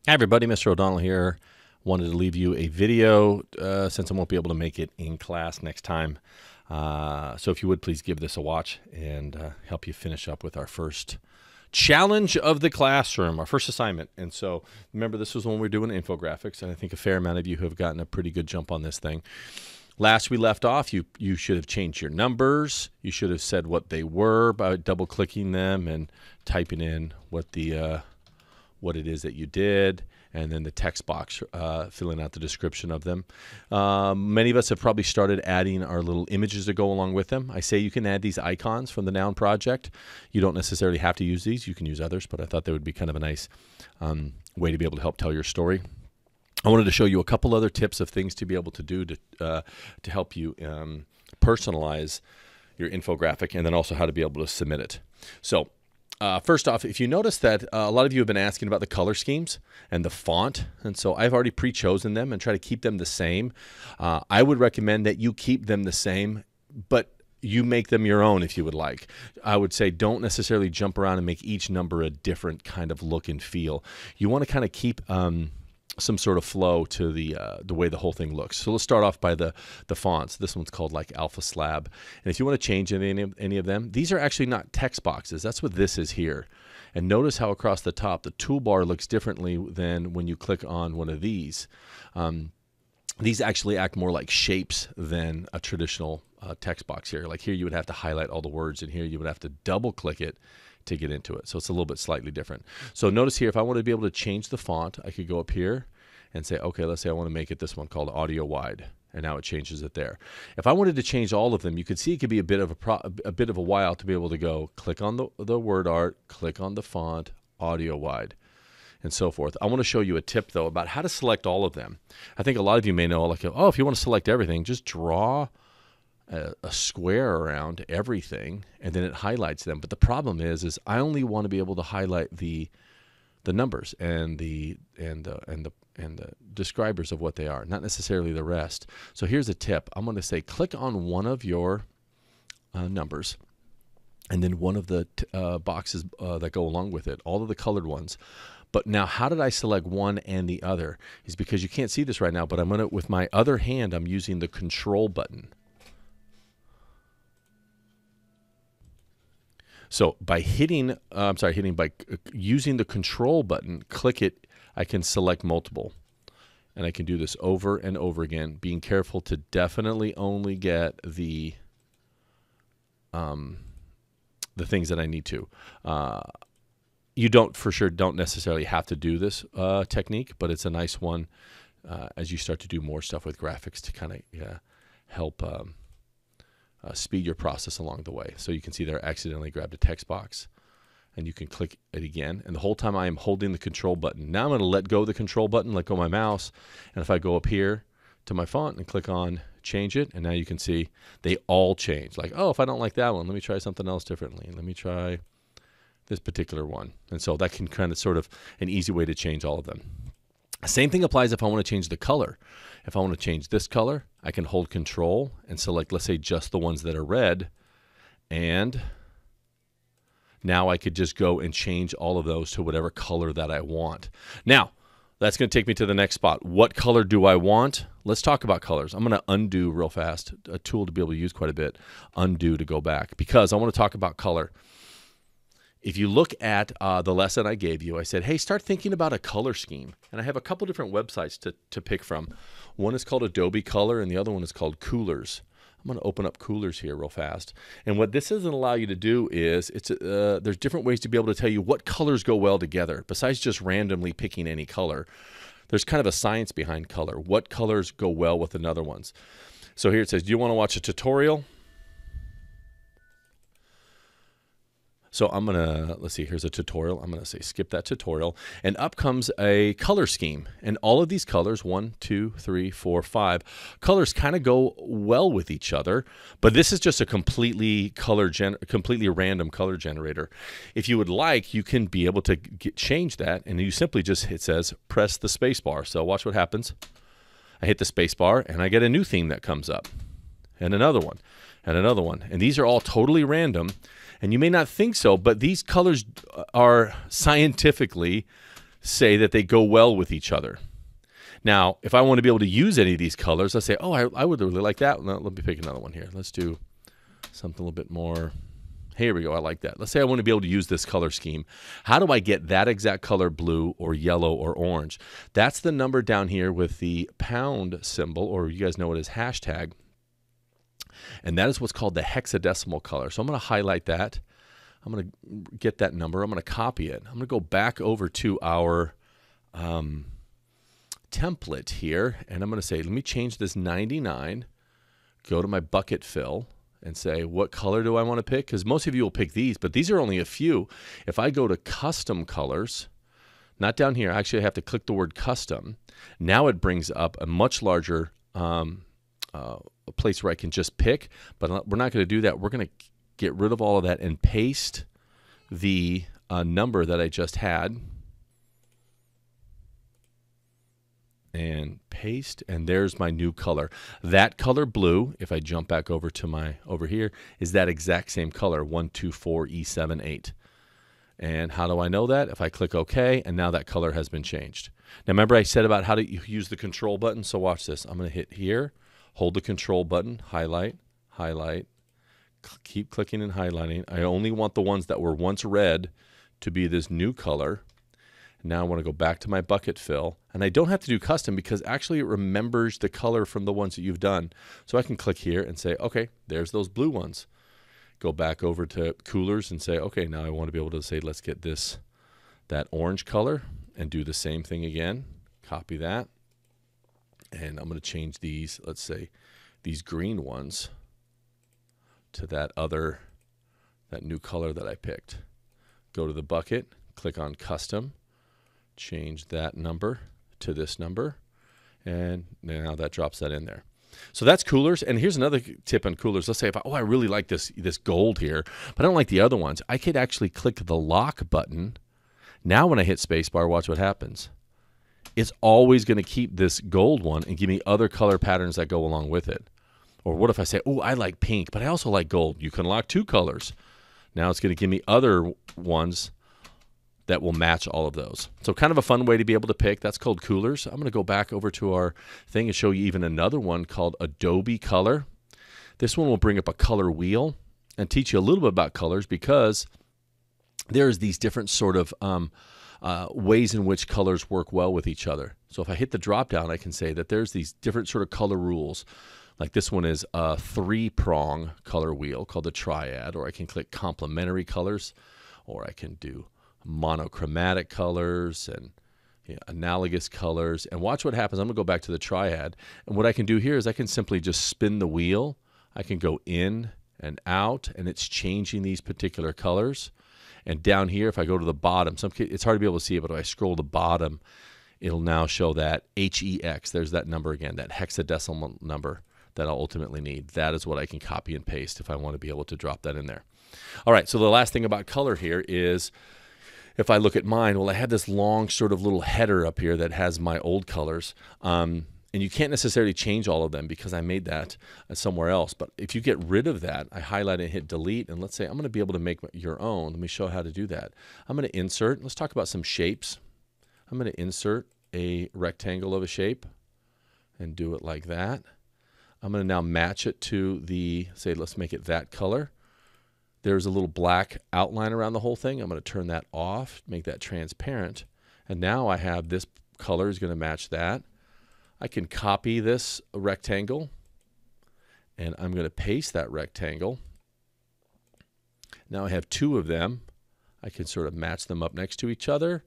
Hi everybody, Mr. O'Donnell here. Wanted to leave you a video since I won't be able to make it in class next time. So if you would please give this a watch and help you finish up with our first challenge of the classroom, our first assignment. And so remember, this was when we were doing infographics, and I think a fair amount of you have gotten a pretty good jump on this thing. Last we left off, you should have changed your numbers. You should have said what they were by double clicking them and typing in what it is that you did, and then the text box filling out the description of them. Many of us have probably started adding our little images that go along with them. I say you can add these icons from the Noun project. You don't necessarily have to use these. You can use others, but I thought they would be kind of a nice way to be able to help tell your story. I wanted to show you a couple other tips of things to be able to do to help you personalize your infographic, and then also how to be able to submit it. So first off, if you notice that a lot of you have been asking about the color schemes and the font, and so I've already pre-chosen them and try to keep them the same. I would recommend that you keep them the same, but you make them your own if you would like. I would say don't necessarily jump around and make each number a different kind of look and feel. You want to kind of keep some sort of flow to the way the whole thing looks. So let's start off by the fonts. This one's called like Alpha Slab. And if you want to change any of them, these are actually not text boxes. That's what this is here. And notice how across the top, the toolbar looks differently than when you click on one of these. These actually act more like shapes than a traditional text box here. Like here you would have to highlight all the words, and here you would have to double click it to get into it. So it's a little bit slightly different. So notice here, if I want to be able to change the font, I could go up here and say, okay, let's say I want to make it this one called Audio Wide, and now it changes it there. If I wanted to change all of them, you could see it could be a bit of a while to be able to go click on the word art, click on the font, Audio Wide, and so forth. I want to show you a tip though about how to select all of them. I think a lot of you may know, like, oh, if you want to select everything, just draw a square around everything, and then it highlights them. But the problem is I only want to be able to highlight the numbers and the describers of what they are, not necessarily the rest. So here's a tip. I'm going to say click on one of your numbers, and then one of the boxes that go along with it, all of the colored ones. But now, how did I select one and the other? Is because you can't see this right now, but I'm going to, with my other hand, I'm using the control button. So by using the control button, click it, I can select multiple. And I can do this over and over again, being careful to definitely only get the things that I need to. You don't necessarily have to do this technique, but it's a nice one as you start to do more stuff with graphics to kind of help speed your process along the way. So you can see there I accidentally grabbed a text box, and you can click it again. And the whole time I am holding the control button. Now I'm going to let go of the control button, let go of my mouse, and if I go up here to my font and click on change it, and now you can see they all change. Like, oh, if I don't like that one, let me try something else differently. Let me try this particular one. And so that can kind of sort of an easy way to change all of them. Same thing applies if I want to change the color. If I want to change this color, I can hold control and select, let's say, just the ones that are red. And now I could just go and change all of those to whatever color that I want. Now, that's going to take me to the next spot. What color do I want? Let's talk about colors. I'm going to undo real fast, a tool to be able to use quite a bit, undo to go back, because I want to talk about color. If you look at the lesson I gave you, I said, hey, start thinking about a color scheme. And I have a couple different websites to pick from. One is called Adobe Color, and the other one is called Coolers. I'm going to open up Coolers here real fast. And what this doesn't allow you to do is there's different ways to be able to tell you what colors go well together. Besides just randomly picking any color, there's kind of a science behind color. What colors go well with another ones? So here it says, do you want to watch a tutorial? So I'm going to, let's see, here's a tutorial. I'm going to say skip that tutorial. And up comes a color scheme. And all of these colors, 1, 2, 3, 4, 5, colors kind of go well with each other. But this is just a completely random color generator. If you would like, you can be able to change that. And you simply just, it says, press the space bar. So watch what happens. I hit the space bar, and I get a new theme that comes up. And another one, and another one. And these are all totally random. And you may not think so, but these colors are scientifically say that they go well with each other. Now, if I want to be able to use any of these colors, let's say, oh, I would really like that. Let me pick another one here. Let's do something a little bit more. Here we go. I like that. Let's say I want to be able to use this color scheme. How do I get that exact color, blue or yellow or orange? That's the number down here with the pound symbol, or you guys know it as hashtag. And that is what's called the hexadecimal color. So I'm going to highlight that. I'm going to get that number. I'm going to copy it. I'm going to go back over to our template here, and I'm going to say, let me change this 99, go to my bucket fill, and say, what color do I want to pick? Because most of you will pick these, but these are only a few. If I go to custom colors, not down here, actually I have to click the word custom. Now it brings up a much larger a place where I can just pick, but we're not going to do that. We're going to get rid of all of that and paste the number that I just had. And paste, and there's my new color. That color blue, if I jump back over to over here, is that exact same color, 124E78. And how do I know that? If I click OK, and now that color has been changed. Now remember I said about how to use the control button, so watch this. I'm going to hit here, hold the control button, highlight, highlight, keep clicking and highlighting. I only want the ones that were once red to be this new color. Now I want to go back to my bucket fill, and I don't have to do custom because actually it remembers the color from the ones that you've done. So I can click here and say, okay, there's those blue ones. Go back over to coolers and say, okay, now I want to be able to say, let's get that orange color, and do the same thing again. Copy that, and I'm going to change these, let's say these green ones, to that new color that I picked. Go to the bucket, click on custom, change that number to this number, and now that drops that in there. So that's coolers. And here's another tip on coolers. Let's say if I really like this gold here, but I don't like the other ones. I could actually click the lock button. Now when I hit spacebar, watch what happens. It's always going to keep this gold one and give me other color patterns that go along with it. Or what if I say, oh, I like pink, but I also like gold. You can lock two colors. Now it's going to give me other ones that will match all of those. So kind of a fun way to be able to pick. That's called coolers. I'm going to go back over to our thing and show you even another one called Adobe Color. This one will bring up a color wheel and teach you a little bit about colors, because there's these different sort of ways in which colors work well with each other. So if I hit the drop down, I can say that there's these different sort of color rules. Like this one is a 3-prong color wheel called the triad, or I can click complementary colors, or I can do monochromatic colors and analogous colors. And watch what happens. I'm going to go back to the triad, and what I can do here is I can simply just spin the wheel. I can go in and out, and it's changing these particular colors. And down here, if I go to the bottom, it's hard to be able to see it, but if I scroll to the bottom, it'll now show that HEX. There's that number again, that hexadecimal number that I'll ultimately need. That is what I can copy and paste if I want to be able to drop that in there. All right, so the last thing about color here is, if I look at mine, well, I had this long sort of little header up here that has my old colors. And you can't necessarily change all of them because I made that somewhere else. But if you get rid of that, I highlight and hit delete. And let's say I'm going to be able to make your own. Let me show how to do that. I'm going to insert. Let's talk about some shapes. I'm going to insert a rectangle of a shape and do it like that. I'm going to now match it to say, let's make it that color. There's a little black outline around the whole thing. I'm going to turn that off, make that transparent. And now I have this color is going to match that. I can copy this rectangle, and I'm going to paste that rectangle. Now I have two of them. I can sort of match them up next to each other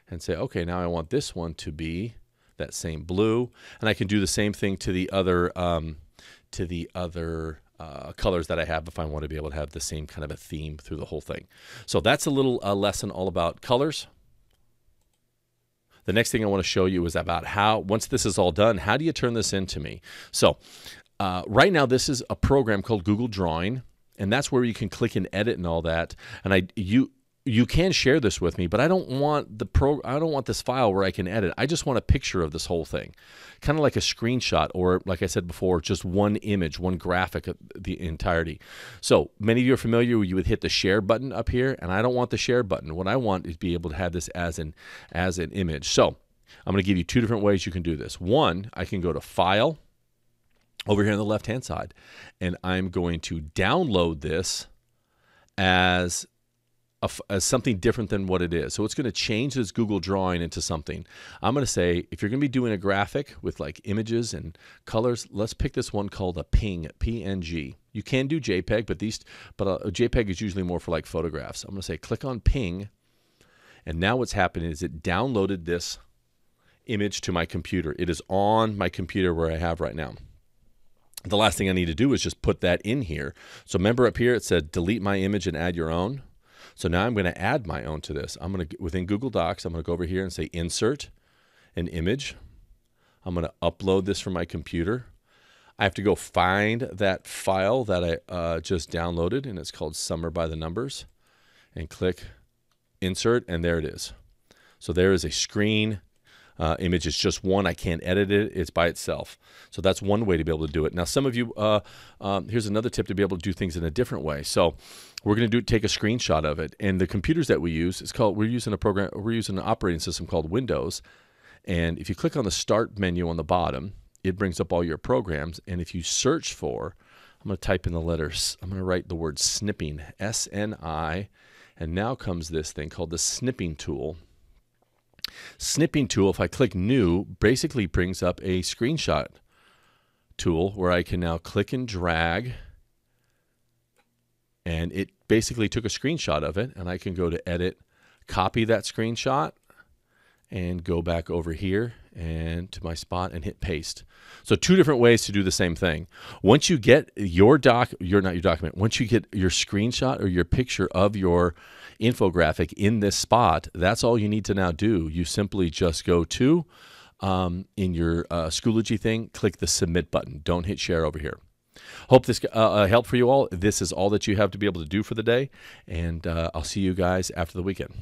and say, okay, now I want this one to be that same blue. And I can do the same thing to the other colors that I have if I want to be able to have the same kind of a theme through the whole thing. So that's a little lesson all about colors. The next thing I want to show you is about how, once this is all done, how do you turn this into me? So right now this is a program called Google Drawing, and that's where you can click and edit and all that. And you can share this with me, but I don't want I don't want this file where I can edit. I just want a picture of this whole thing, kind of like a screenshot, or like I said before, just one image, one graphic of the entirety. So many of you are familiar. You would hit the share button up here, and I don't want the share button. What I want is be able to have this as an image. So I'm going to give you two different ways you can do this. One, I can go to File over here on the left-hand side, and I'm going to download this as something different than what it is. So it's going to change this Google drawing into something. I'm going to say, if you're going to be doing a graphic with like images and colors, let's pick this one called a PNG. You can do JPEG, but a JPEG is usually more for like photographs. I'm going to say click on ping, and now what's happening is it downloaded this image to my computer. It is on my computer where I have right now. The last thing I need to do is just put that in here. So remember up here it said delete my image and add your own. So now I'm going to add my own to this. I'm going to, within Google Docs, I'm going to go over here and say insert an image. I'm going to upload this from my computer. I have to go find that file that I just downloaded, and it's called Summer by the Numbers, and click insert, and there it is. So there is a screen image. It's just one. I can't edit it. It's by itself. So that's one way to be able to do it. Now, some of you, here's another tip to be able to do things in a different way. So we're going to take a screenshot of it. And the computers that we use, we're using an operating system called Windows. And if you click on the Start menu on the bottom, it brings up all your programs. And if you search for, I'm going to type in the letters, I'm going to write the word snipping, S-N-I, and now comes this thing called the snipping tool. Snipping tool, if I click new, basically brings up a screenshot tool where I can now click and drag, and it basically took a screenshot of it, and I can go to edit, copy that screenshot, and go back over here and to my spot and hit paste. So two different ways to do the same thing. Once you get once you get your screenshot or your picture of your infographic in this spot, that's all you need to now do. You simply just go to, in your Schoology thing, click the submit button. Don't hit share over here. Hope this helped for you all. This is all that you have to be able to do for the day, and I'll see you guys after the weekend.